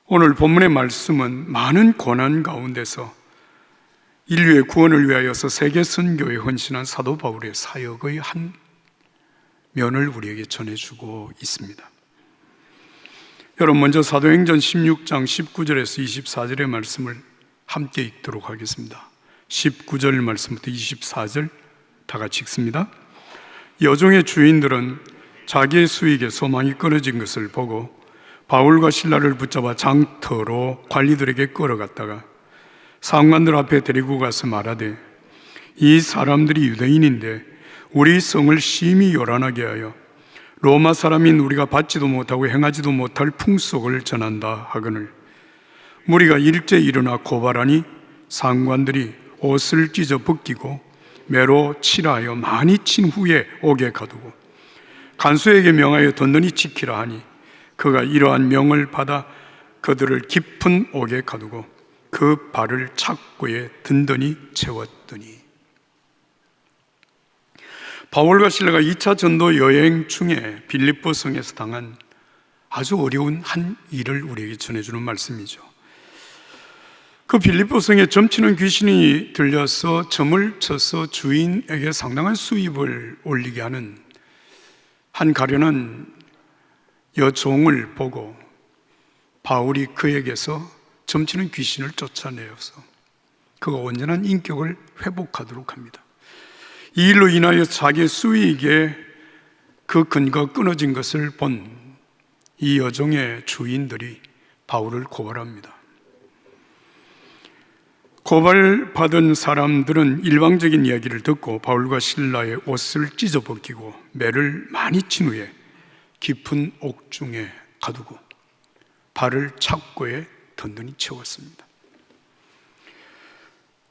오늘 본문의 말씀은 많은 고난 가운데서 인류의 구원을 위하여서 세계 선교에 헌신한 사도 바울의 사역의 한 면을 우리에게 전해주고 있습니다. 여러분, 먼저 사도행전 16장 19절에서 24절의 말씀을 함께 읽도록 하겠습니다. 19절 말씀부터 24절 다 같이 읽습니다. 여종의 주인들은 자기의 수익에 소망이 끊어진 것을 보고 바울과 실라를 붙잡아 장터로 관리들에게 끌어갔다가 상관들 앞에 데리고 가서 말하되, 이 사람들이 유대인인데 우리 성을 심히 요란하게 하여 로마 사람인 우리가 받지도 못하고 행하지도 못할 풍속을 전한다 하거늘, 무리가 일제 일어나 고발하니 상관들이 옷을 찢어 벗기고 매로 칠하여 많이 친 후에 옥에 가두고 간수에게 명하여 든든히 지키라 하니, 그가 이러한 명을 받아 그들을 깊은 옥에 가두고 그 발을 착고에 든든히 채웠더니. 바울과 실라가 2차 전도 여행 중에 빌립보 성에서 당한 아주 어려운 한 일을 우리에게 전해주는 말씀이죠. 그 빌립보 성에 점치는 귀신이 들려서 점을 쳐서 주인에게 상당한 수입을 올리게 하는 한 가련한 여종을 보고 바울이 그에게서 점치는 귀신을 쫓아내어서 그가 온전한 인격을 회복하도록 합니다. 이 일로 인하여 자기의 수익에 그 근거가 끊어진 것을 본 이 여종의 주인들이 바울을 고발합니다. 고발받은 사람들은 일방적인 이야기를 듣고 바울과 실라의 옷을 찢어 벗기고 매를 많이 친 후에 깊은 옥중에 가두고 발을 착고에 든든히 채웠습니다.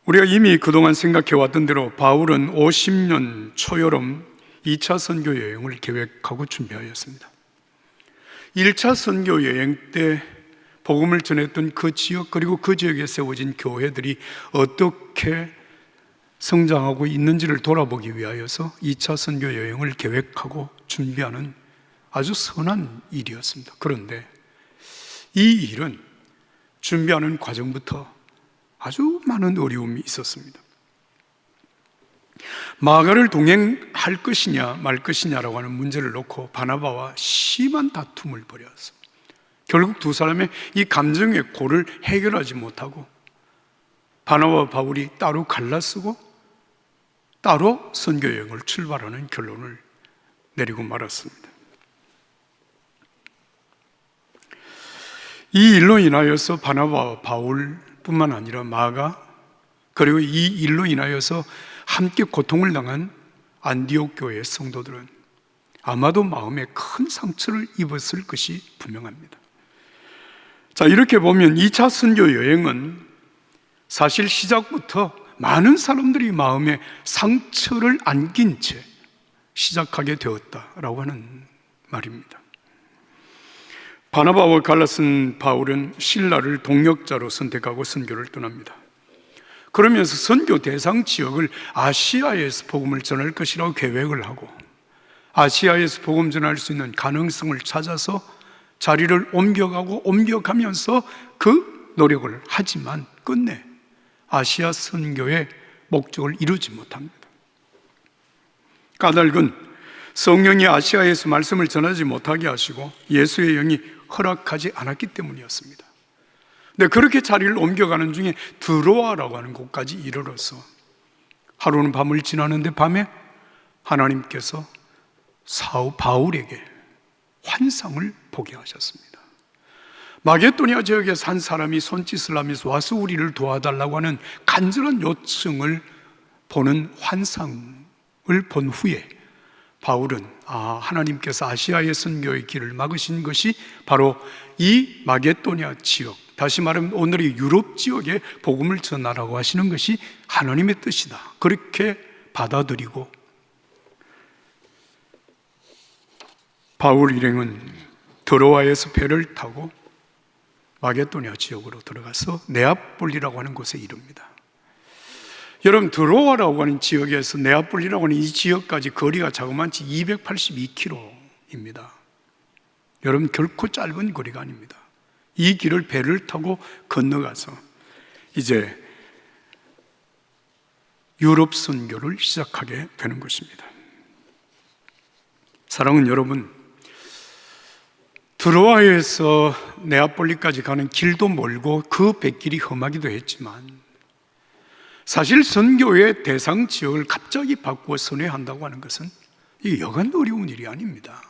우리가 이미 그동안 생각해왔던 대로 바울은 50년 초여름 2차 선교 여행을 계획하고 준비하였습니다. 1차 선교 여행 때 복음을 전했던 그 지역, 그리고 그 지역에 세워진 교회들이 어떻게 성장하고 있는지를 돌아보기 위하여서 2차 선교 여행을 계획하고 준비하는 아주 선한 일이었습니다. 그런데 이 일은 준비하는 과정부터 아주 많은 어려움이 있었습니다. 마가를 동행할 것이냐 말 것이냐라고 하는 문제를 놓고 바나바와 심한 다툼을 벌였습니다. 결국 두 사람의 이 감정의 골을 해결하지 못하고 바나바와 바울이 따로 갈라서고 따로 선교여행을 출발하는 결론을 내리고 말았습니다. 이 일로 인하여서 바나바와 바울뿐만 아니라 마가, 그리고 이 일로 인하여서 함께 고통을 당한 안디옥 교회의 성도들은 아마도 마음에 큰 상처를 입었을 것이 분명합니다. 자, 이렇게 보면 2차 선교 여행은 사실 시작부터 많은 사람들이 마음에 상처를 안긴 채 시작하게 되었다라고 하는 말입니다. 바나바와 갈라쓴 바울은 실라를 동역자로 선택하고 선교를 떠납니다. 그러면서 선교 대상 지역을 아시아에서 복음을 전할 것이라고 계획을 하고 아시아에서 복음 전할 수 있는 가능성을 찾아서 자리를 옮겨가면서 그 노력을 하지만 끝내 아시아 선교의 목적을 이루지 못합니다. 까닭은 성령이 아시아에서 말씀을 전하지 못하게 하시고 예수의 영이 허락하지 않았기 때문이었습니다. 근데 그렇게 자리를 옮겨가는 중에 드로아라고 하는 곳까지 이르러서 하루는 밤을 지나는데 밤에 하나님께서 바울에게 환상을 보게 하셨습니다. 마게도니아 지역에 산 사람이 손짓을 하면서 와서 우리를 도와달라고 하는 간절한 요청을 보는 환상을 본 후에 바울은 하나님께서 아시아의 선교의 길을 막으신 것이 바로 이 마게도니아 지역, 다시 말하면 오늘의 유럽 지역에 복음을 전하라고 하시는 것이 하나님의 뜻이다, 그렇게 받아들이고 바울 일행은 드로아에서 배를 타고 마게도니아 지역으로 들어가서 네아폴리라고 하는 곳에 이릅니다. 여러분, 드로아라고 하는 지역에서 네아폴리라고 하는 이 지역까지 거리가 자그마치 282km입니다. 여러분, 결코 짧은 거리가 아닙니다. 이 길을 배를 타고 건너가서 이제 유럽 선교를 시작하게 되는 것입니다. 사랑하는 여러분, 드로아에서 네아폴리까지 가는 길도 멀고 그 뱃길이 험하기도 했지만 사실 선교의 대상 지역을 갑자기 바꾸어 선회한다고 하는 것은 이게 여간 어려운 일이 아닙니다.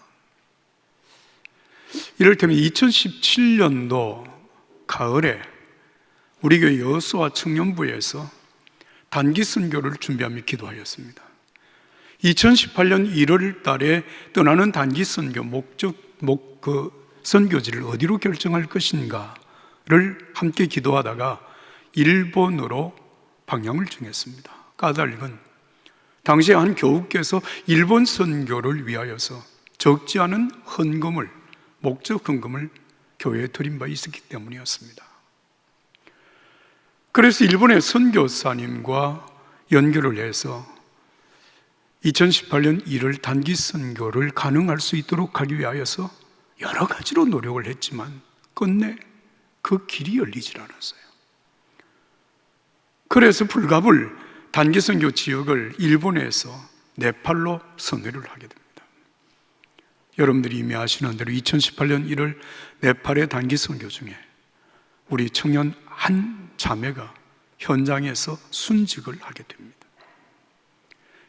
이를테면 2017년도 가을에 우리 교회 여수와 청년부에서 단기 선교를 준비하며 기도하였습니다. 2018년 1월 달에 떠나는 단기 선교 선교지를 어디로 결정할 것인가를 함께 기도하다가 일본으로 방향을 정했습니다. 까닭은 당시에 한 교우께서 일본 선교를 위하여서 적지 않은 헌금을, 목적 헌금을 교회에 드린 바 있었기 때문이었습니다. 그래서 일본의 선교사님과 연결을 해서 2018년 1월 단기 선교를 가능할 수 있도록 하기 위하여서 여러 가지로 노력을 했지만 끝내 그 길이 열리질 않았어요. 그래서 불가불 단기 선교 지역을 일본에서 네팔로 선회를 하게 됩니다. 여러분들이 이미 아시는 대로 2018년 1월 네팔의 단기 선교 중에 우리 청년 한 자매가 현장에서 순직을 하게 됩니다.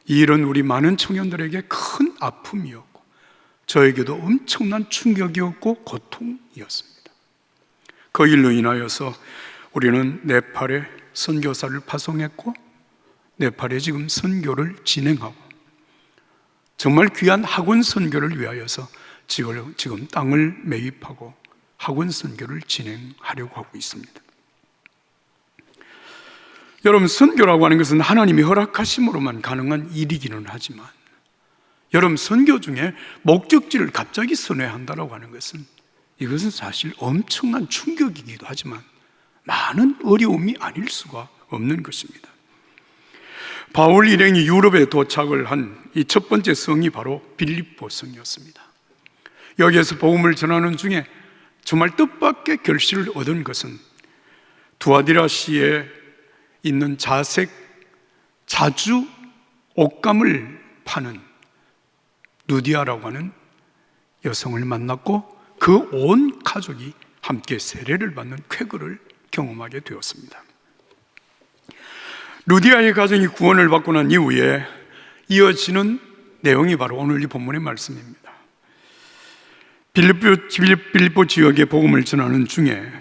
이 일은 우리 많은 청년들에게 큰 아픔이었고 저에게도 엄청난 충격이었고 고통이었습니다. 그 일로 인하여서 우리는 네팔에 선교사를 파송했고 네팔에 지금 선교를 진행하고 정말 귀한 학원 선교를 위하여서 지금 땅을 매입하고 학원 선교를 진행하려고 하고 있습니다. 여러분, 선교라고 하는 것은 하나님이 허락하심으로만 가능한 일이기는 하지만 여러분, 선교 중에 목적지를 갑자기 선회한다고 하는 것은 이것은 사실 엄청난 충격이기도 하지만 많은 어려움이 아닐 수가 없는 것입니다. 바울 일행이 유럽에 도착을 한 이 첫 번째 성이 바로 빌립보 성이었습니다. 여기에서 복음을 전하는 중에 정말 뜻밖의 결실을 얻은 것은 두아디라시에 있는 자주 옷감을 파는 누디아라고 하는 여성을 만났고 그 온 가족이 함께 세례를 받는 쾌거를 경험하게 되었습니다. 루디아의 가정이 구원을 받고 난 이후에 이어지는 내용이 바로 오늘 이 본문의 말씀입니다. 빌립보 지역의 복음을 전하는 중에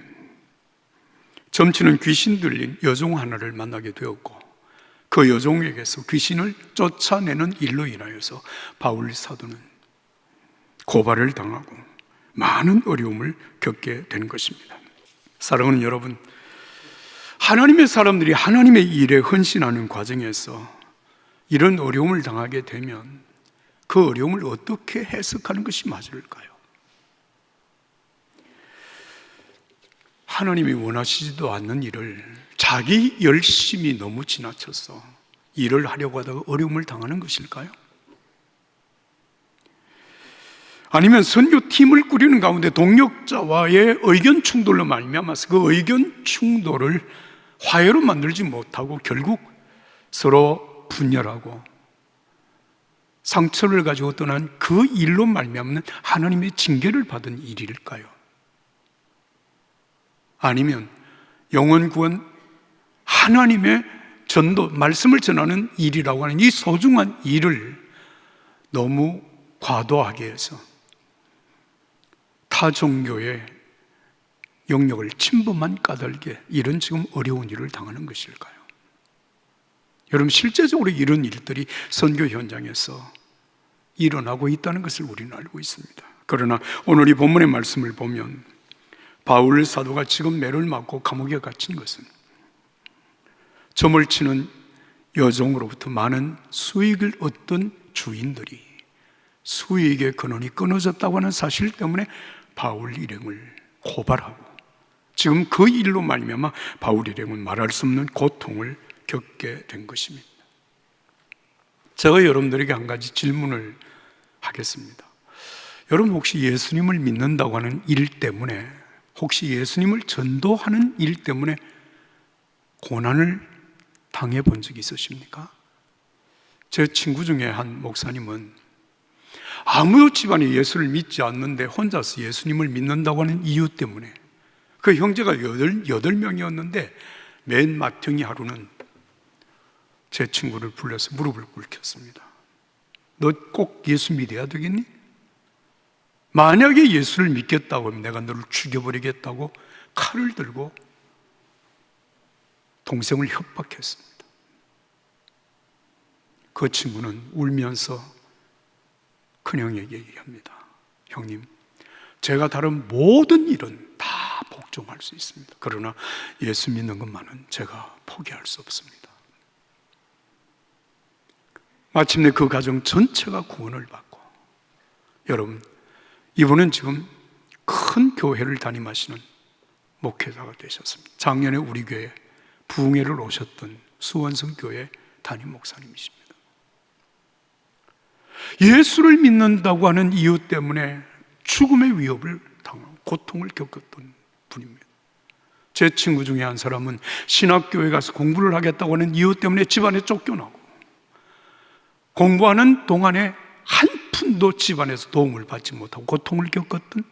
점치는 귀신 들린 여종 하나를 만나게 되었고 그 여종에게서 귀신을 쫓아내는 일로 인하여서 바울 사도는 고발을 당하고 많은 어려움을 겪게 된 것입니다. 사랑하는 여러분, 하나님의 사람들이 하나님의 일에 헌신하는 과정에서 이런 어려움을 당하게 되면 그 어려움을 어떻게 해석하는 것이 맞을까요? 하나님이 원하시지도 않는 일을 자기 열심이 너무 지나쳐서 일을 하려고 하다가 어려움을 당하는 것일까요? 아니면 선교팀을 꾸리는 가운데 동역자와의 의견 충돌로 말미암아서 그 의견 충돌을 화해로 만들지 못하고 결국 서로 분열하고 상처를 가지고 떠난 그 일로 말미암는 하나님의 징계를 받은 일일까요? 아니면 영혼 구원, 하나님의 전도, 말씀을 전하는 일이라고 하는 이 소중한 일을 너무 과도하게 해서 타 종교의 영역을 침범한 까닭에 이런 지금 어려운 일을 당하는 것일까요? 여러분, 실제적으로 이런 일들이 선교 현장에서 일어나고 있다는 것을 우리는 알고 있습니다. 그러나 오늘 이 본문의 말씀을 보면 바울 사도가 지금 매를 맞고 감옥에 갇힌 것은 점을 치는 여종으로부터 많은 수익을 얻던 주인들이 수익의 근원이 끊어졌다고 하는 사실 때문에 바울 일행을 고발하고 지금 그 일로 말미암아 바울 일행은 말할 수 없는 고통을 겪게 된 것입니다. 제가 여러분들에게 한 가지 질문을 하겠습니다. 여러분 혹시 예수님을 믿는다고 하는 일 때문에 혹시 예수님을 전도하는 일 때문에 고난을 당해본 적이 있으십니까? 제 친구 중에 한 목사님은 아무 집안이 예수를 믿지 않는데 혼자서 예수님을 믿는다고 하는 이유 때문에, 그 형제가 8명이었는데 맨 마탱이 하루는 제 친구를 불러서 무릎을 꿇혔습니다. 너 꼭 예수 믿어야 되겠니? 만약에 예수를 믿겠다고 하면 내가 너를 죽여버리겠다고 칼을 들고 동생을 협박했습니다. 그 친구는 울면서 큰형에게 얘기합니다. 형님, 제가 다른 모든 일은 다 복종할 수 있습니다. 그러나 예수 믿는 것만은 제가 포기할 수 없습니다. 마침내 그 가정 전체가 구원을 받고, 여러분, 이분은 지금 큰 교회를 담임하시는 목회자가 되셨습니다. 작년에 우리 교회 부흥회를 오셨던 수원성 교회 담임 목사님이십니다. 예수를 믿는다고 하는 이유 때문에 죽음의 위협을 당하고 고통을 겪었던 분입니다. 제 친구 중에 한 사람은 신학교에 가서 공부를 하겠다고 하는 이유 때문에 집안에 쫓겨나고, 공부하는 동안에 한 푼도 집안에서 도움을 받지 못하고 고통을 겪었던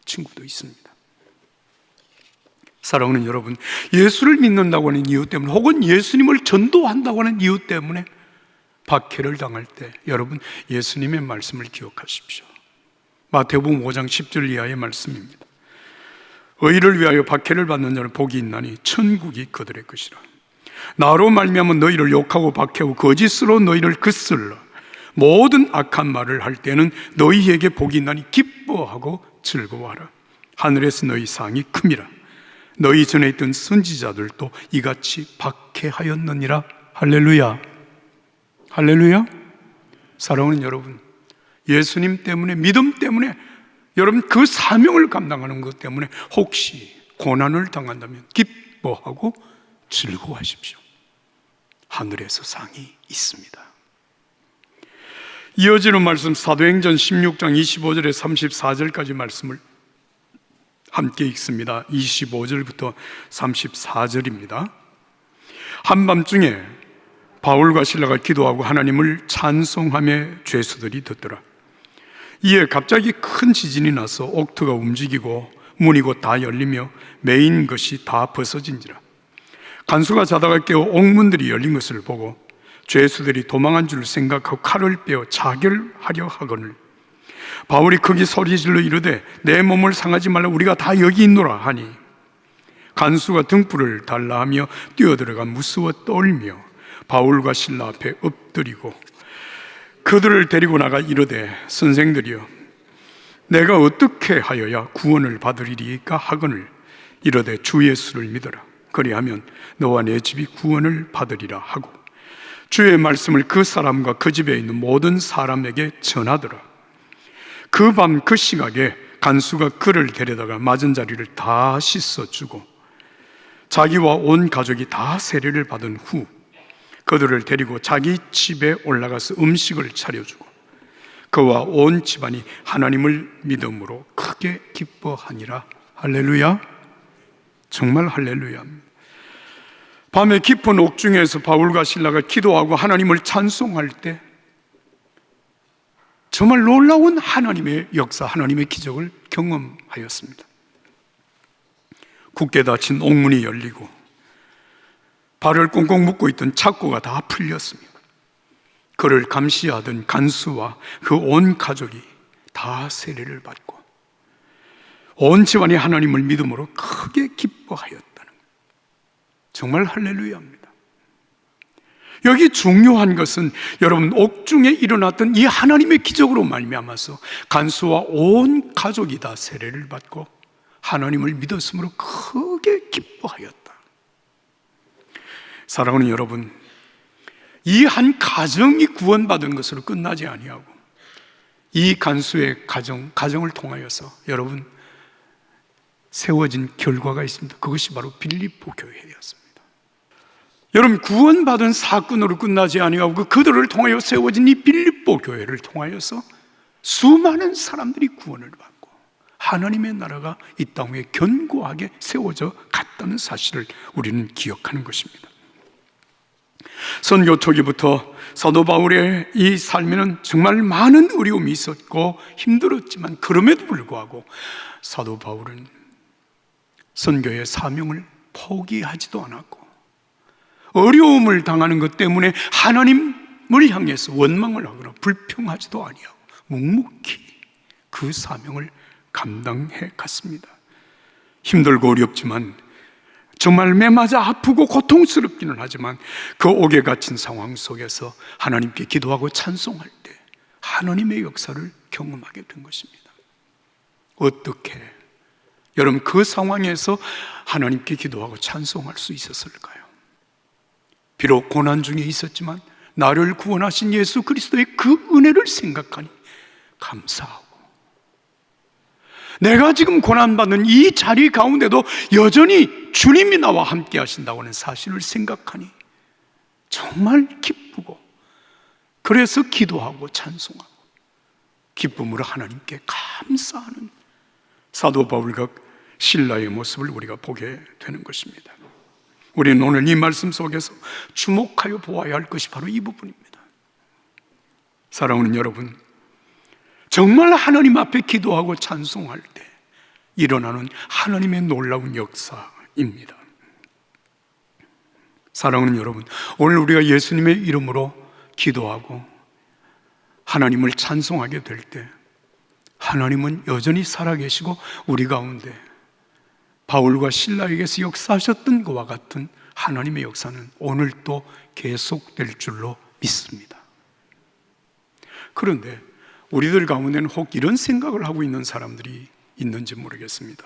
친구도 있습니다. 사랑하는 여러분, 예수를 믿는다고 하는 이유 때문에, 혹은 예수님을 전도한다고 하는 이유 때문에 박해를 당할 때, 여러분, 예수님의 말씀을 기억하십시오. 마태복음 5장 10절 이하의 말씀입니다. 의를 위하여 박해를 받는 자는 복이 있나니 천국이 그들의 것이라. 나로 말미암아 너희를 욕하고 박해하고 거짓으로 너희를 긋슬러 모든 악한 말을 할 때는 너희에게 복이 있나니 기뻐하고 즐거워하라. 하늘에서 너희 상이 큼이라. 너희 전에 있던 선지자들도 이같이 박해하였느니라. 할렐루야, 할렐루야. 사랑하는 여러분, 예수님 때문에, 믿음 때문에, 여러분 그 사명을 감당하는 것 때문에 혹시 고난을 당한다면 기뻐하고 즐거워하십시오. 하늘에서 상이 있습니다. 이어지는 말씀, 사도행전 16장 25절에 34절까지 말씀을 함께 읽습니다. 25절부터 34절입니다. 한밤중에 바울과 실라가 기도하고 하나님을 찬송하며 죄수들이 듣더라. 이에 갑자기 큰 지진이 나서 옥토가 움직이고 문이 곧 다 열리며 매인 것이 다 벗어진지라. 간수가 자다가 깨어 옥문들이 열린 것을 보고 죄수들이 도망한 줄 생각하고 칼을 빼어 자결하려 하거늘 바울이 크게 소리질러 이르되 내 몸을 상하지 말라, 우리가 다 여기 있노라 하니 간수가 등불을 달라 하며 뛰어들어가 무서워 떨며 바울과 실라 앞에 엎드리고 그들을 데리고 나가 이르되 선생들이여 내가 어떻게 하여야 구원을 받으리이까 하거늘 이르되 주 예수를 믿어라. 그리하면 너와 내 집이 구원을 받으리라 하고 주의 말씀을 그 사람과 그 집에 있는 모든 사람에게 전하더라. 그 밤 그 시각에 간수가 그를 데려다가 맞은 자리를 다 씻어주고 자기와 온 가족이 다 세례를 받은 후 그들을 데리고 자기 집에 올라가서 음식을 차려주고 그와 온 집안이 하나님을 믿음으로 크게 기뻐하니라. 할렐루야, 정말 할렐루야입니다. 밤에 깊은 옥중에서 바울과 실라가 기도하고 하나님을 찬송할 때 정말 놀라운 하나님의 역사, 하나님의 기적을 경험하였습니다. 굳게 닫힌 옥문이 열리고 발을 꽁꽁 묶고 있던 착고가 다 풀렸습니다. 그를 감시하던 간수와 그 온 가족이 다 세례를 받고 온 집안이 하나님을 믿음으로 크게 기뻐하였다는 것. 정말 할렐루야입니다. 여기 중요한 것은 여러분 옥중에 일어났던 이 하나님의 기적으로 말미암아서 간수와 온 가족이 다 세례를 받고 하나님을 믿었으므로 크게 기뻐하였다. 사랑하는 여러분, 이 한 가정이 구원받은 것으로 끝나지 아니하고 이 간수의 가정을 통하여서 여러분 세워진 결과가 있습니다. 그것이 바로 빌립보 교회였습니다. 여러분 구원받은 사건으로 끝나지 아니하고 그들을 통하여 세워진 이 빌립보 교회를 통하여서 수많은 사람들이 구원을 받고 하나님의 나라가 이 땅 위에 견고하게 세워져 갔다는 사실을 우리는 기억하는 것입니다. 선교 초기부터 사도 바울의 이 삶에는 정말 많은 어려움이 있었고 힘들었지만 그럼에도 불구하고 사도 바울은 선교의 사명을 포기하지도 않았고 어려움을 당하는 것 때문에 하나님을 향해서 원망을 하거나 불평하지도 아니하고 묵묵히 그 사명을 감당해 갔습니다. 힘들고 어렵지만 정말 매맞아 아프고 고통스럽기는 하지만 그 옥에 갇힌 상황 속에서 하나님께 기도하고 찬송할 때 하나님의 역사를 경험하게 된 것입니다. 어떻게 여러분 그 상황에서 하나님께 기도하고 찬송할 수 있었을까요? 비록 고난 중에 있었지만 나를 구원하신 예수 그리스도의 그 은혜를 생각하니 감사하고, 내가 지금 고난받는 이 자리 가운데도 여전히 주님이 나와 함께 하신다고 하는 사실을 생각하니 정말 기쁘고, 그래서 기도하고 찬송하고 기쁨으로 하나님께 감사하는 사도 바울과 실라의 모습을 우리가 보게 되는 것입니다. 우리는 오늘 이 말씀 속에서 주목하여 보아야 할 것이 바로 이 부분입니다. 사랑하는 여러분, 정말 하나님 앞에 기도하고 찬송할 때 일어나는 하나님의 놀라운 역사입니다. 사랑하는 여러분, 오늘 우리가 예수님의 이름으로 기도하고 하나님을 찬송하게 될 때 하나님은 여전히 살아계시고 우리 가운데 바울과 실라에게서 역사하셨던 것과 같은 하나님의 역사는 오늘도 계속될 줄로 믿습니다. 그런데 우리들 가운데는 혹 이런 생각을 하고 있는 사람들이 있는지 모르겠습니다.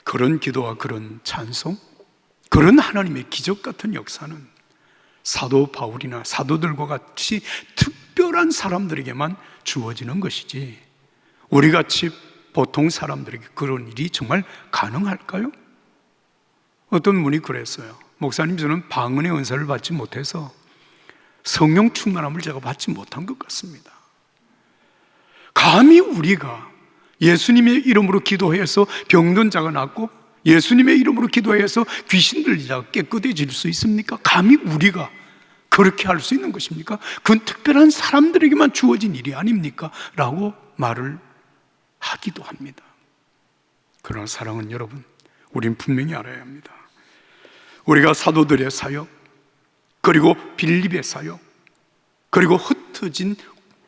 그런 기도와 그런 찬송, 그런 하나님의 기적 같은 역사는 사도 바울이나 사도들과 같이 특별한 사람들에게만 주어지는 것이지 우리같이 보통 사람들에게 그런 일이 정말 가능할까요? 어떤 분이 그랬어요. 목사님, 저는 방언의 은사를 받지 못해서 성령 충만함을 제가 받지 못한 것 같습니다. 감히 우리가 예수님의 이름으로 기도해서 병든 자가 낫고 예수님의 이름으로 기도해서 귀신 들린 자가 깨끗해질 수 있습니까? 감히 우리가 그렇게 할 수 있는 것입니까? 그건 특별한 사람들에게만 주어진 일이 아닙니까? 라고 말을 하기도 합니다. 그러나 사랑하는 여러분, 우린 분명히 알아야 합니다. 우리가 사도들의 사역, 그리고 빌립의 사역, 그리고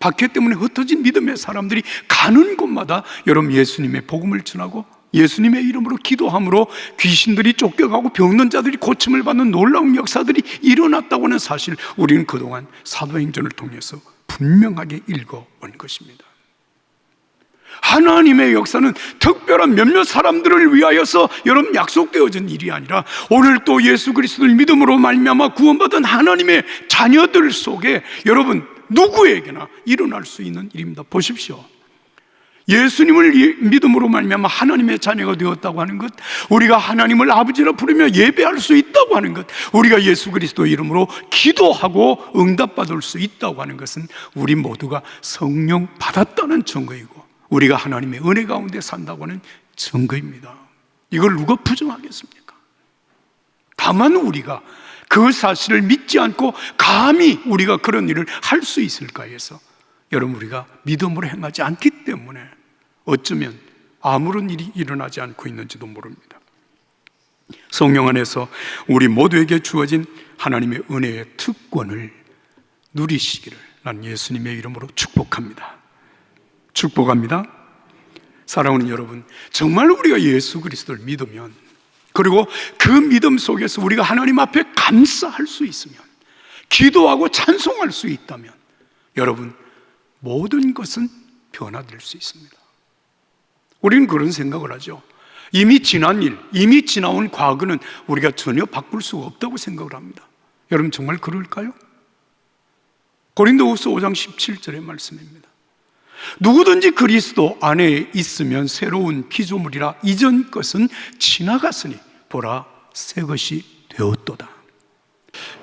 박해 때문에 흩어진 믿음의 사람들이 가는 곳마다 여러분 예수님의 복음을 전하고 예수님의 이름으로 기도함으로 귀신들이 쫓겨가고 병든 자들이 고침을 받는 놀라운 역사들이 일어났다고 하는 사실, 우리는 그동안 사도행전을 통해서 분명하게 읽어온 것입니다. 하나님의 역사는 특별한 몇몇 사람들을 위하여서 여러분 약속되어진 일이 아니라 오늘 또 예수 그리스도를 믿음으로 말미암아 구원받은 하나님의 자녀들 속에 여러분 누구에게나 일어날 수 있는 일입니다. 보십시오. 예수님을 믿음으로 말미암아 하나님의 자녀가 되었다고 하는 것, 우리가 하나님을 아버지라 부르며 예배할 수 있다고 하는 것, 우리가 예수 그리스도 이름으로 기도하고 응답받을 수 있다고 하는 것은 우리 모두가 성령 받았다는 증거이고 우리가 하나님의 은혜 가운데 산다고 하는 증거입니다. 이걸 누가 부정하겠습니까? 다만 우리가 그 사실을 믿지 않고 감히 우리가 그런 일을 할 수 있을까 해서 여러분 우리가 믿음으로 행하지 않기 때문에 어쩌면 아무런 일이 일어나지 않고 있는지도 모릅니다. 성령 안에서 우리 모두에게 주어진 하나님의 은혜의 특권을 누리시기를 난 예수님의 이름으로 축복합니다. 축복합니다. 사랑하는 여러분, 정말 우리가 예수 그리스도를 믿으면, 그리고 그 믿음 속에서 우리가 하나님 앞에 감사할 수 있으면, 기도하고 찬송할 수 있다면 여러분 모든 것은 변화될 수 있습니다. 우리는 그런 생각을 하죠. 이미 지난 일, 이미 지나온 과거는 우리가 전혀 바꿀 수가 없다고 생각을 합니다. 여러분 정말 그럴까요? 고린도후서 5장 17절의 말씀입니다. 누구든지 그리스도 안에 있으면 새로운 피조물이라 이전 것은 지나갔으니 보라 새 것이 되었도다.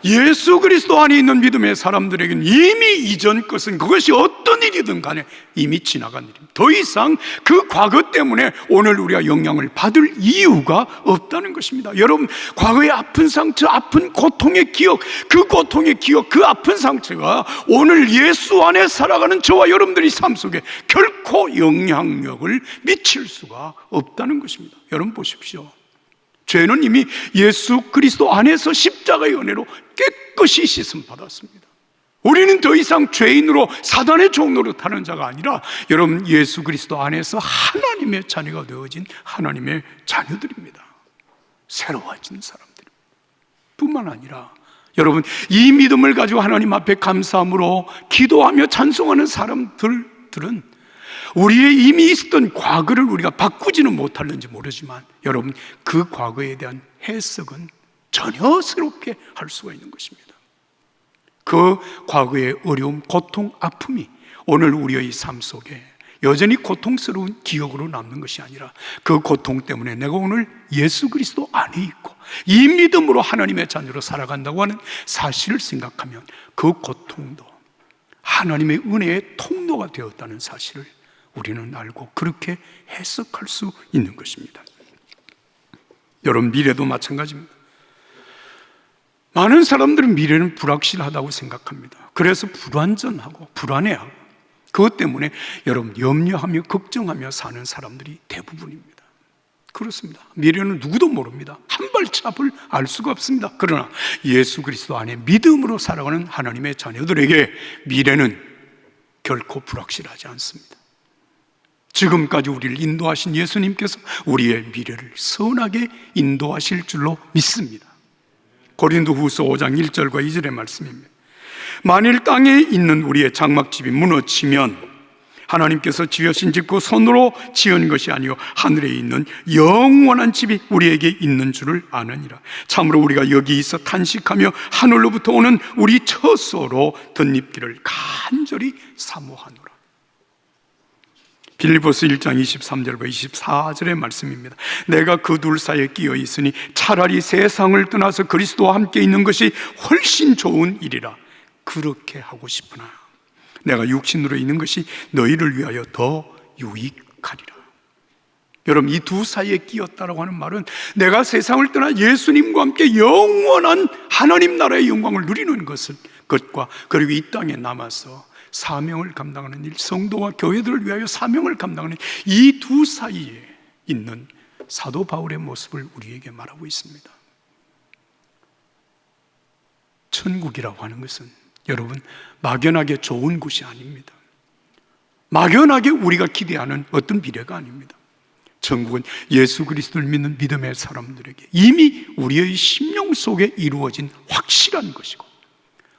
예수 그리스도 안에 있는 믿음의 사람들에게는 이미 이전 것은, 그것이 어떤 어떤 일이든 간에 이미 지나간 일입니다. 더 이상 그 과거 때문에 오늘 우리가 영향을 받을 이유가 없다는 것입니다. 여러분, 과거의 아픈 상처, 아픈 고통의 기억, 그 고통의 기억, 그 아픈 상처가 오늘 예수 안에 살아가는 저와 여러분들의 삶 속에 결코 영향력을 미칠 수가 없다는 것입니다. 여러분 보십시오. 죄는 이미 예수 그리스도 안에서 십자가의 은혜로 깨끗이 씻음 받았습니다. 우리는 더 이상 죄인으로 사단의 종로로 타는 자가 아니라 여러분 예수 그리스도 안에서 하나님의 자녀가 되어진 하나님의 자녀들입니다. 새로워진 사람들 뿐만 아니라 여러분 이 믿음을 가지고 하나님 앞에 감사함으로 기도하며 찬송하는 사람들은 우리의 이미 있었던 과거를 우리가 바꾸지는 못할는지 모르지만 여러분 그 과거에 대한 해석은 전혀 새롭게 할 수가 있는 것입니다. 그 과거의 어려움, 고통, 아픔이 오늘 우리의 삶 속에 여전히 고통스러운 기억으로 남는 것이 아니라 그 고통 때문에 내가 오늘 예수 그리스도 안에 있고 이 믿음으로 하나님의 자녀로 살아간다고 하는 사실을 생각하면 그 고통도 하나님의 은혜의 통로가 되었다는 사실을 우리는 알고 그렇게 해석할 수 있는 것입니다. 여러분 미래도 마찬가지입니다. 많은 사람들은 미래는 불확실하다고 생각합니다. 그래서 불완전하고 불안해하고 그것 때문에 여러분 염려하며 걱정하며 사는 사람들이 대부분입니다. 그렇습니다. 미래는 누구도 모릅니다. 한 발짝을 알 수가 없습니다. 그러나 예수 그리스도 안에 믿음으로 살아가는 하나님의 자녀들에게 미래는 결코 불확실하지 않습니다. 지금까지 우리를 인도하신 예수님께서 우리의 미래를 선하게 인도하실 줄로 믿습니다. 고린도후서 5장 1절과 2절의 말씀입니다. 만일 땅에 있는 우리의 장막집이 무너지면 하나님께서 지으신 집고 손으로 지은 것이 아니요 하늘에 있는 영원한 집이 우리에게 있는 줄을 아느니라. 참으로 우리가 여기 있어 탄식하며 하늘로부터 오는 우리 처소로 덧입기를 간절히 사모하노라. 빌립보서 1장 23절과 24절의 말씀입니다. 내가 그 둘 사이에 끼어 있으니 차라리 세상을 떠나서 그리스도와 함께 있는 것이 훨씬 좋은 일이라. 그렇게 하고 싶으나 내가 육신으로 있는 것이 너희를 위하여 더 유익하리라. 여러분 이 두 사이에 끼었다라고 하는 말은 내가 세상을 떠나 예수님과 함께 영원한 하나님 나라의 영광을 누리는 것과 그리고 이 땅에 남아서 사명을 감당하는 일, 성도와 교회들을 위하여 사명을 감당하는 이 두 사이에 있는 사도 바울의 모습을 우리에게 말하고 있습니다. 천국이라고 하는 것은 여러분 막연하게 좋은 곳이 아닙니다. 막연하게 우리가 기대하는 어떤 미래가 아닙니다. 천국은 예수 그리스도를 믿는 믿음의 사람들에게 이미 우리의 심령 속에 이루어진 확실한 것이고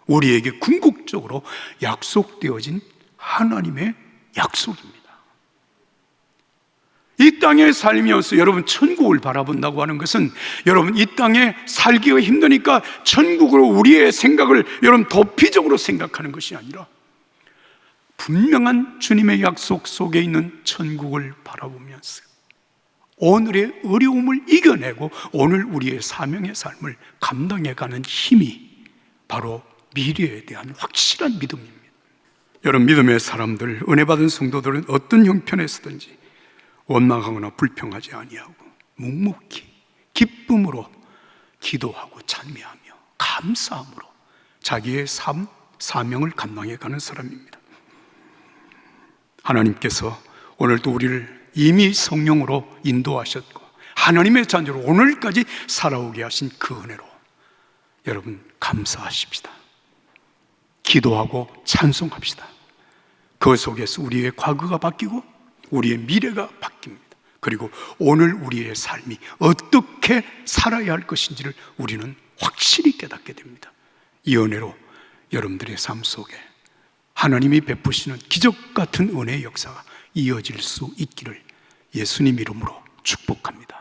우리에게 궁극적으로 약속되어진 하나님의 약속입니다. 이 땅에 살면서 여러분 천국을 바라본다고 하는 것은 여러분 이 땅에 살기가 힘드니까 천국으로 우리의 생각을 여러분 도피적으로 생각하는 것이 아니라 분명한 주님의 약속 속에 있는 천국을 바라보면서 오늘의 어려움을 이겨내고 오늘 우리의 사명의 삶을 감당해가는 힘이 바로 미래에 대한 확실한 믿음입니다. 여러분 믿음의 사람들, 은혜 받은 성도들은 어떤 형편에서든지 원망하거나 불평하지 아니하고 묵묵히 기쁨으로 기도하고 찬미하며 감사함으로 자기의 삶, 사명을 감당해가는 사람입니다. 하나님께서 오늘도 우리를 이미 성령으로 인도하셨고 하나님의 자녀로 오늘까지 살아오게 하신 그 은혜로 여러분 감사하십시다. 기도하고 찬송합시다. 그 속에서 우리의 과거가 바뀌고 우리의 미래가 바뀝니다. 그리고 오늘 우리의 삶이 어떻게 살아야 할 것인지를 우리는 확실히 깨닫게 됩니다. 이 은혜로 여러분들의 삶 속에 하나님이 베푸시는 기적 같은 은혜의 역사가 이어질 수 있기를 예수님 이름으로 축복합니다.